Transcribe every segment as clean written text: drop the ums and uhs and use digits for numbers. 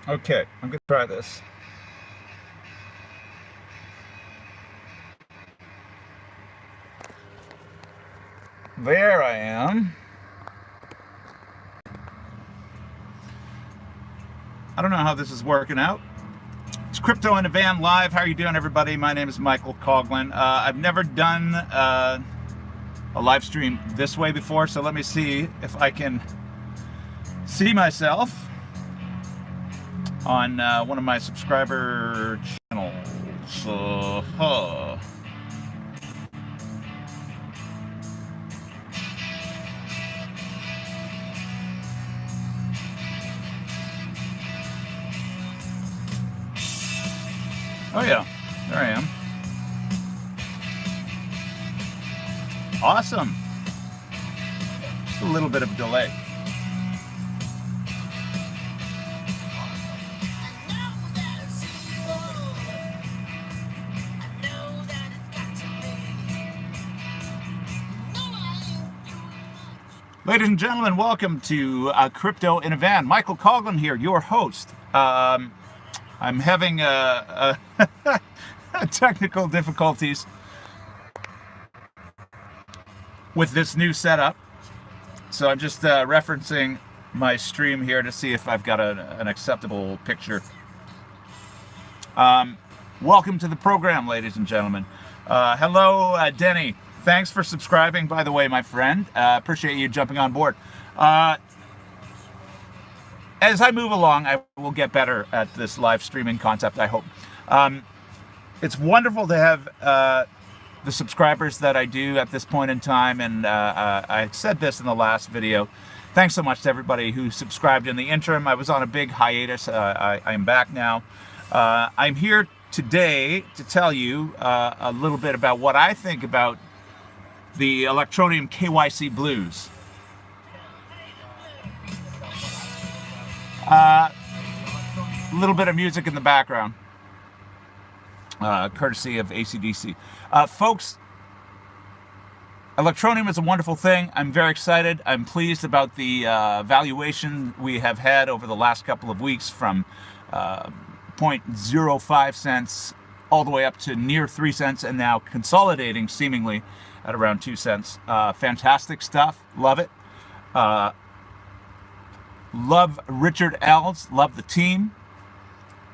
Okay, I'm gonna try this. There I am. I don't know how this is working out. It's Crypto in a Van Live. How are you doing, everybody? My name is Michael Coughlin. I've never done a live stream this way before, so let me see if I can see myself on one of my subscriber channels. Oh yeah, there I am. Awesome. Just a little bit of delay. Ladies and gentlemen, welcome to Crypto in a Van. Michael Coughlin here, your host. I'm having technical difficulties with this new setup, so I'm just referencing my stream here to see if I've got an acceptable picture. Welcome to the program, ladies and gentlemen. Hello, Denny. Thanks for subscribing, by the way, my friend. Appreciate you jumping on board. As I move along, I will get better at this live streaming concept, I hope. It's wonderful to have the subscribers that I do at this point in time, and I said this in the last video. Thanks so much to everybody who subscribed in the interim. I was on a big hiatus. I'm back now. I'm here today to tell you a little bit about what I think about the Electroneum Kyc Blues. A little bit of music in the background, courtesy of AC/DC. Folks, Electroneum is a wonderful thing. I'm very excited. I'm pleased about the valuation we have had over the last couple of weeks, from 0.05 cents all the way up to near 3 cents, and now consolidating seemingly at around 2 cents. Fantastic stuff. Love it. Love Richard Ells. Love the team.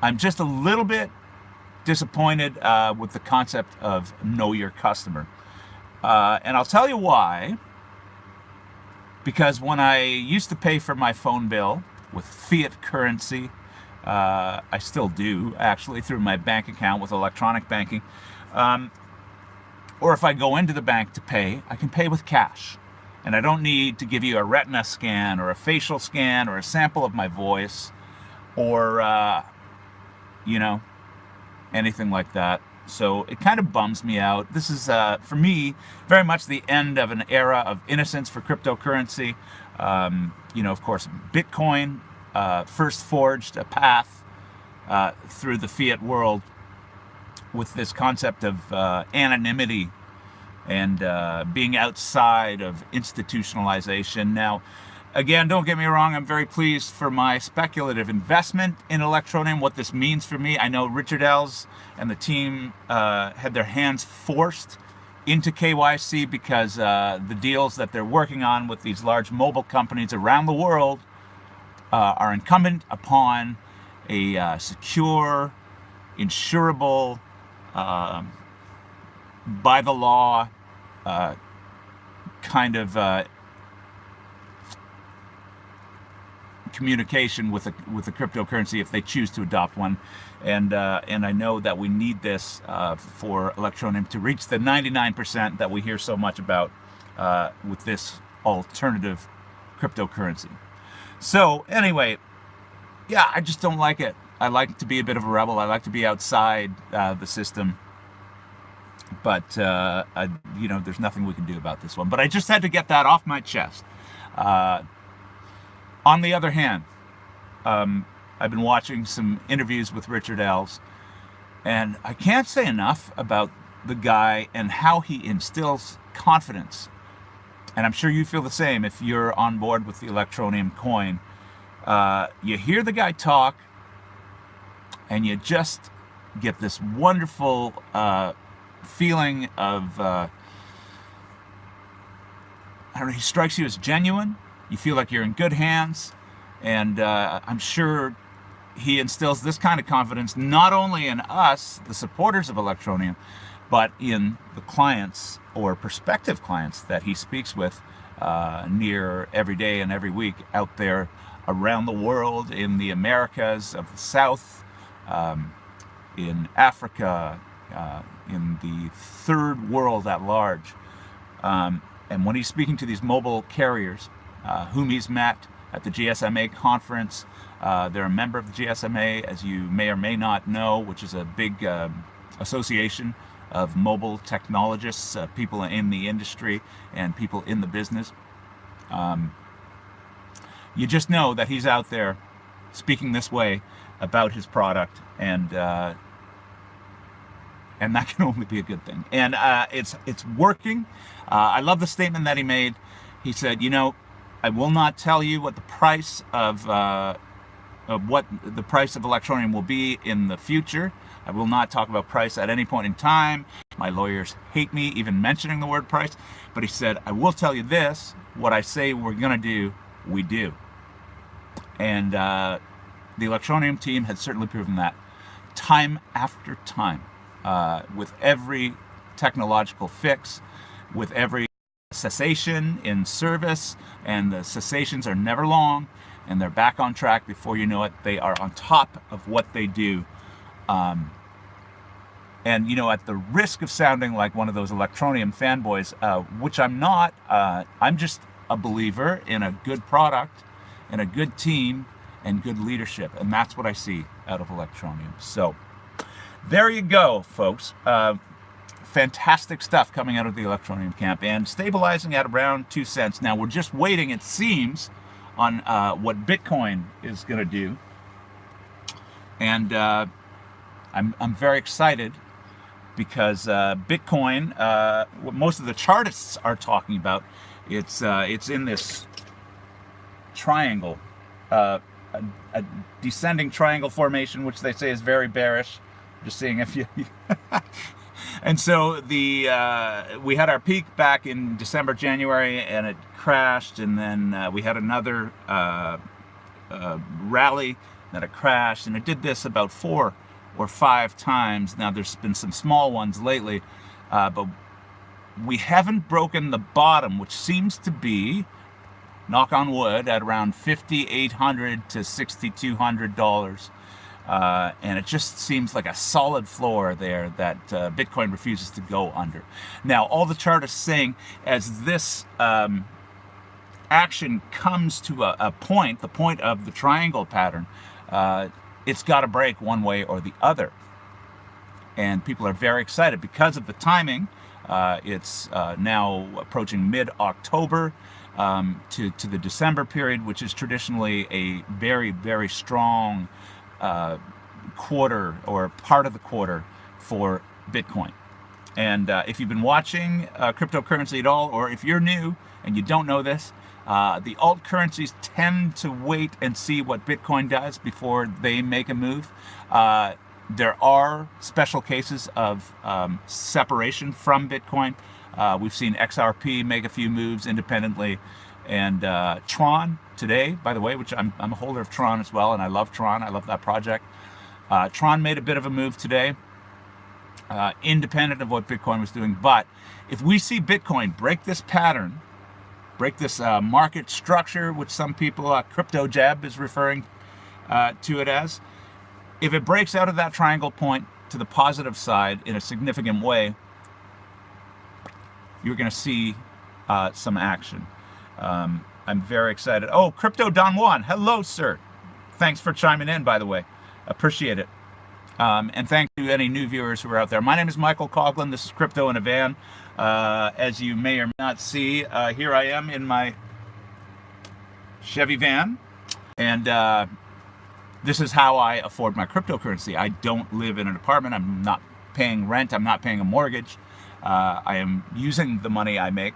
I'm just a little bit disappointed with the concept of know your customer. And I'll tell you why. Because when I used to pay for my phone bill with fiat currency, I still do, actually, through my bank account with electronic banking. Or if I go into the bank to pay, I can pay with cash. And I don't need to give you a retina scan or a facial scan or a sample of my voice or, anything like that. So it kind of bums me out. This is, for me, very much the end of an era of innocence for cryptocurrency. Of course, Bitcoin first forged a path through the fiat world with this concept of anonymity and being outside of institutionalization. Now, again, don't get me wrong, I'm very pleased for my speculative investment in Electroneum, what this means for me. I know Richard Ells and the team had their hands forced into KYC because the deals that they're working on with these large mobile companies around the world are incumbent upon a secure, insurable, by the law kind of communication with a cryptocurrency if they choose to adopt one, and I know that we need this for Electroneum to reach the 99% that we hear so much about with this alternative cryptocurrency. So anyway, yeah, I just don't like it. I like to be a bit of a rebel. I like to be outside the system. But, there's nothing we can do about this one. But I just had to get that off my chest. On the other hand, I've been watching some interviews with Richard Ells, and I can't say enough about the guy and how he instills confidence. And I'm sure you feel the same if you're on board with the Electroneum coin. You hear the guy talk, and you just get this wonderful feeling of, I don't know, he strikes you as genuine. You feel like you're in good hands, and I'm sure he instills this kind of confidence not only in us, the supporters of Electroneum, but in the clients or prospective clients that he speaks with near every day and every week out there around the world, in the Americas of the South, in Africa, in the third world at large. And when he's speaking to these mobile carriers, whom he's met at the GSMA conference, they're a member of the GSMA, as you may or may not know, which is a big association of mobile technologists, people in the industry and people in the business. You just know that he's out there speaking this way about his product, and that can only be a good thing. And it's working. I love the statement that he made. He said, you know, I will not tell you what the price of Electroneum will be in the future. I will not talk about price at any point in time. My lawyers hate me even mentioning the word price. But he said, I will tell you this, what I say we're going to do, we do. And the Electroneum team has certainly proven that time after time. With every technological fix, with every cessation in service, and the cessations are never long, and they're back on track before you know it. They are on top of what they do. And, you know, at the risk of sounding like one of those Electroneum fanboys, which I'm not, I'm just a believer in a good product, and a good team, and good leadership. And that's what I see out of Electroneum. So there you go, folks. Fantastic stuff coming out of the Electroneum camp, and stabilizing at around 2 cents. Now we're just waiting, it seems, on what Bitcoin is going to do. And I'm very excited, because Bitcoin, what most of the chartists are talking about, it's in this triangle, a descending triangle formation, which they say is very bearish. Just seeing if you and so we had our peak back in December, January, and it crashed, and then we had another rally, then it crashed, and it did this about 4 or 5 times. Now there's been some small ones lately, but we haven't broken the bottom, which seems to be, knock on wood, at around $5,800 to $6,200. And it just seems like a solid floor there that Bitcoin refuses to go under. Now, all the chartists saying, as this action comes to a point, the point of the triangle pattern, it's got to break one way or the other. And people are very excited because of the timing. It's now approaching mid-October to the December period, which is traditionally a very, very strong quarter, or part of the quarter, for Bitcoin. And if you've been watching cryptocurrency at all, or if you're new and you don't know this, the alt currencies tend to wait and see what Bitcoin does before they make a move. There are special cases of separation from Bitcoin. We've seen XRP make a few moves independently, and Tron today, by the way, which I'm a holder of Tron as well, and I love Tron. I love that project. Tron made a bit of a move today, independent of what Bitcoin was doing. But if we see Bitcoin break this pattern, break this market structure, which some people, Crypto Jab is referring to it as, if it breaks out of that triangle point to the positive side in a significant way, you're going to see some action. I'm very excited. Oh, Crypto Don Juan, hello, sir. Thanks for chiming in, by the way. Appreciate it. And thank you to any new viewers who are out there. My name is Michael Coughlin. This is Crypto in a Van. As you may or may not see, here I am in my Chevy van. And this is how I afford my cryptocurrency. I don't live in an apartment. I'm not paying rent. I'm not paying a mortgage. I am using the money I make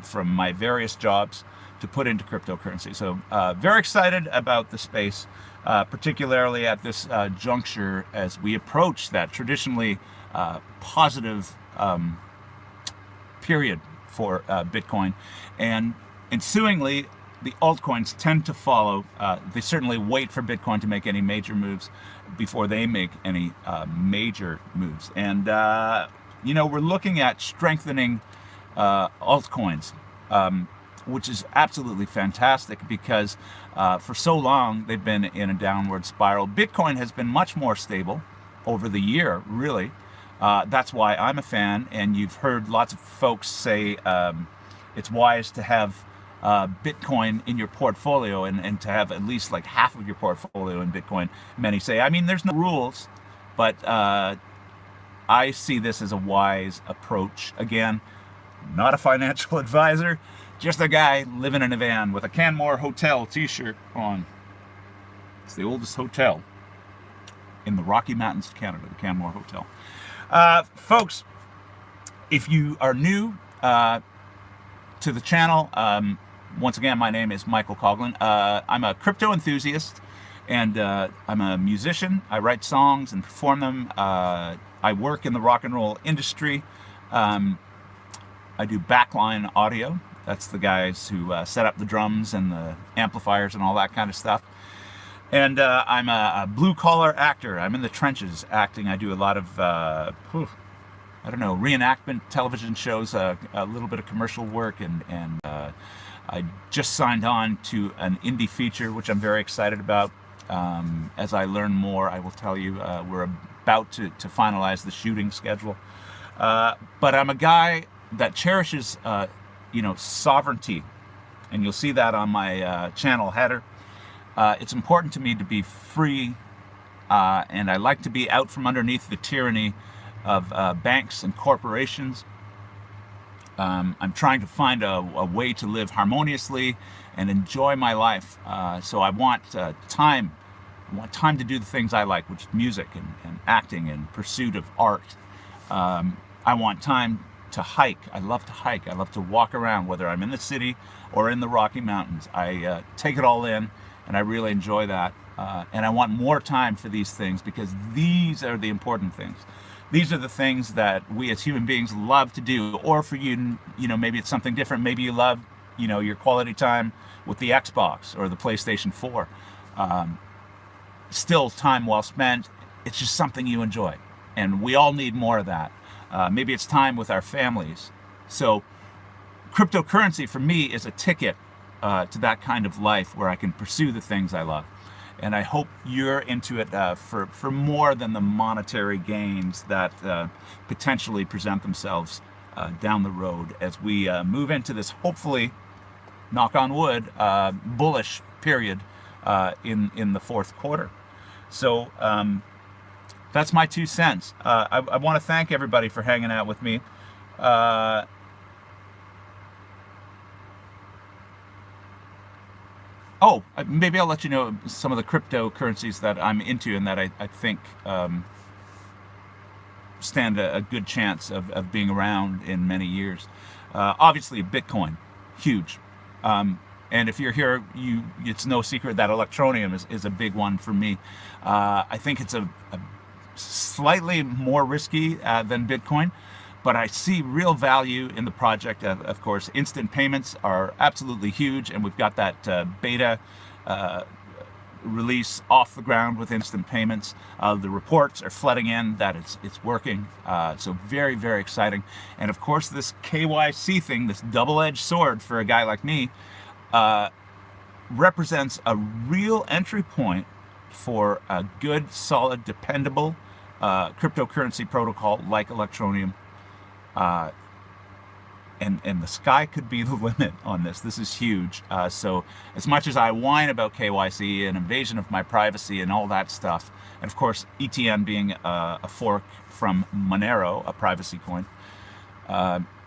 from my various jobs to put into cryptocurrency. So very excited about the space, particularly at this juncture as we approach that traditionally positive period for Bitcoin. And ensuingly, the altcoins tend to follow. They certainly wait for Bitcoin to make any major moves before they make any major moves. And, we're looking at strengthening altcoins, which is absolutely fantastic because for so long they've been in a downward spiral. Bitcoin has been much more stable over the year, really. That's why I'm a fan, and you've heard lots of folks say it's wise to have Bitcoin in your portfolio and to have at least like half of your portfolio in Bitcoin. Many say, I mean, there's no rules, but I see this as a wise approach. Again, not a financial advisor, just a guy living in a van with a Canmore Hotel t-shirt on. It's the oldest hotel in the Rocky Mountains of Canada, the Canmore Hotel. Folks, if you are new to the channel, once again, my name is Michael Coughlin. I'm a crypto enthusiast, and I'm a musician. I write songs and perform them. I work in the rock and roll industry. I do backline audio. That's the guys who set up the drums and the amplifiers and all that kind of stuff. And I'm a blue-collar actor. I'm in the trenches acting. I do a lot of, reenactment television shows, a little bit of commercial work, and I just signed on to an indie feature, which I'm very excited about. As I learn more, I will tell you. We're about to finalize the shooting schedule. But I'm a guy that cherishes, sovereignty. And you'll see that on my channel header. It's important to me to be free, and I like to be out from underneath the tyranny of banks and corporations. I'm trying to find a way to live harmoniously and enjoy my life. So I want time. I want time to do the things I like, which is music and acting and pursuit of art. I want time to hike. I love to hike. I love to walk around, whether I'm in the city or in the Rocky Mountains. I take it all in, and I really enjoy that. And I want more time for these things because these are the important things. These are the things that we as human beings love to do. Or for you, maybe it's something different. Maybe you love, your quality time with the Xbox or the PlayStation 4. Still time well spent. It's just something you enjoy. And we all need more of that. Maybe it's time with our families. So cryptocurrency for me is a ticket to that kind of life where I can pursue the things I love. And I hope you're into it for more than the monetary gains that potentially present themselves down the road as we move into this, hopefully, knock on wood, bullish period in the fourth quarter. So that's my 2 cents. I want to thank everybody for hanging out with me. Maybe I'll let you know some of the cryptocurrencies that I'm into and that I think stand a good chance of being around in many years. Obviously, Bitcoin, huge. And if you're here, it's no secret that Electroneum is a big one for me. I think it's a slightly more risky than Bitcoin, but I see real value in the project. Of course, instant payments are absolutely huge, and we've got that beta release off the ground with instant payments. The reports are flooding in that it's working, so very, very exciting. And of course, this KYC thing, this double-edged sword for a guy like me, represents a real entry point for a good, solid, dependable cryptocurrency protocol like Electroneum. And the sky could be the limit on this. This is huge. So as much as I whine about KYC and invasion of my privacy and all that stuff, and of course ETN being a fork from Monero, a privacy coin,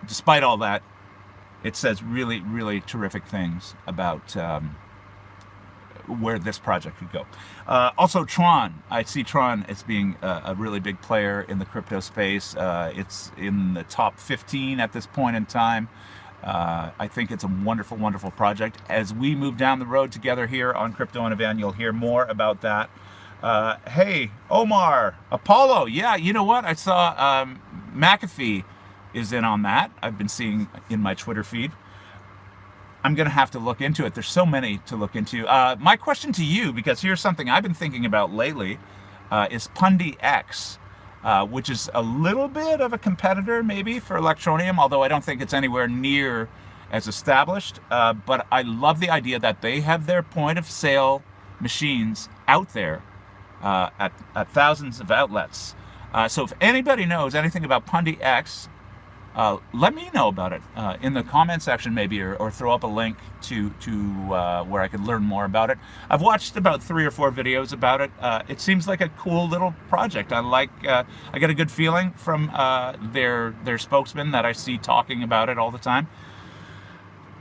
despite all that, it says really, really terrific things about where this project could go. Also Tron, I see Tron as being a really big player in the crypto space. It's in the top 15 at this point in time. I think it's a wonderful, wonderful project. As we move down the road together here on Crypto in a Van, you'll hear more about that. Hey, Omar, Apollo, yeah, you know what? I saw McAfee is in on that. I've been seeing in my Twitter feed. I'm going to have to look into it. There's so many to look into. My question to you, because here's something I've been thinking about lately, is Pundi X, which is a little bit of a competitor maybe for Electroneum, although I don't think it's anywhere near as established. But I love the idea that they have their point of sale machines out there at thousands of outlets. So if anybody knows anything about Pundi X, let me know about it in the comment section maybe, or throw up a link to where I could learn more about it. I've watched about 3 or 4 videos about it. It seems like a cool little project. I get a good feeling from their spokesman that I see talking about it all the time.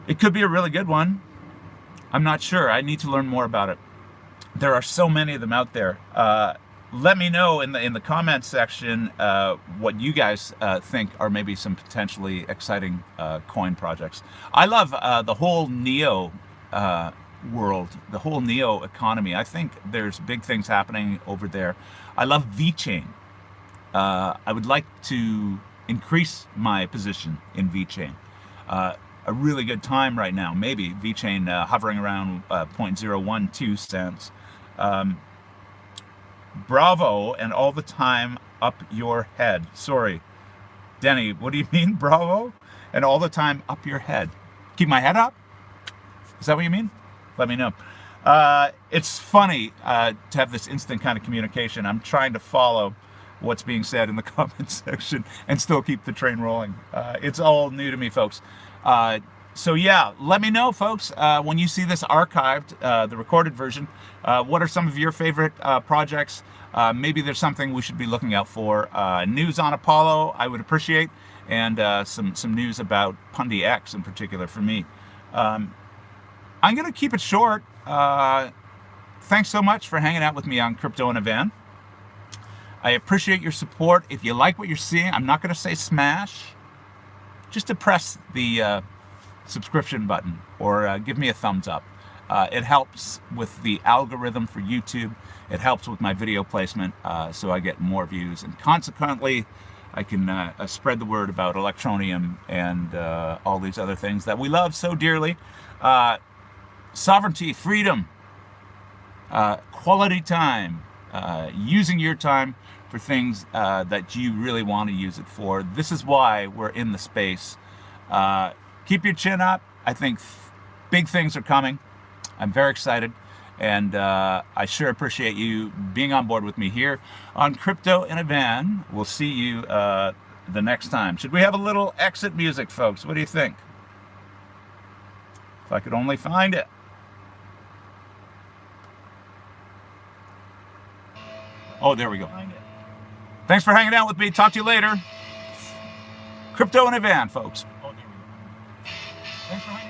It could be a really good one. I'm not sure. I need to learn more about it. There are so many of them out there. Let me know in the comments section what you guys think are maybe some potentially exciting coin projects. I love the whole Neo world, the whole Neo economy. I think there's big things happening over there. I love VeChain. I would like to increase my position in VeChain. A really good time right now, maybe VeChain hovering around 0.012 cents. Bravo, and all the time up your head. Sorry, Denny, what do you mean, bravo? And all the time up your head. Keep my head up? Is that what you mean? Let me know. It's funny to have this instant kind of communication. I'm trying to follow what's being said in the comment section and still keep the train rolling. It's all new to me, folks. So yeah, let me know, folks, when you see this archived, the recorded version, what are some of your favorite projects? Maybe there's something we should be looking out for. News on Apollo, I would appreciate, and some news about Pundi X in particular for me. I'm going to keep it short. Thanks so much for hanging out with me on Crypto in a Van. I appreciate your support. If you like what you're seeing, I'm not going to say smash, just to press the subscription button or give me a thumbs up. It helps with the algorithm for YouTube. It helps with my video placement, so I get more views, and consequently I can spread the word about Electroneum and all these other things that we love so dearly. Sovereignty, freedom, quality time, using your time for things that you really want to use it for. This is why we're in the space. Keep your chin up. I think big things are coming. I'm very excited, and I sure appreciate you being on board with me here on Crypto in a Van. We'll see you the next time. Should we have a little exit music, folks? What do you think? If I could only find it. Oh, there we go. Thanks for hanging out with me. Talk to you later. Crypto in a Van, folks. Oh, there we go. Thanks for hanging out.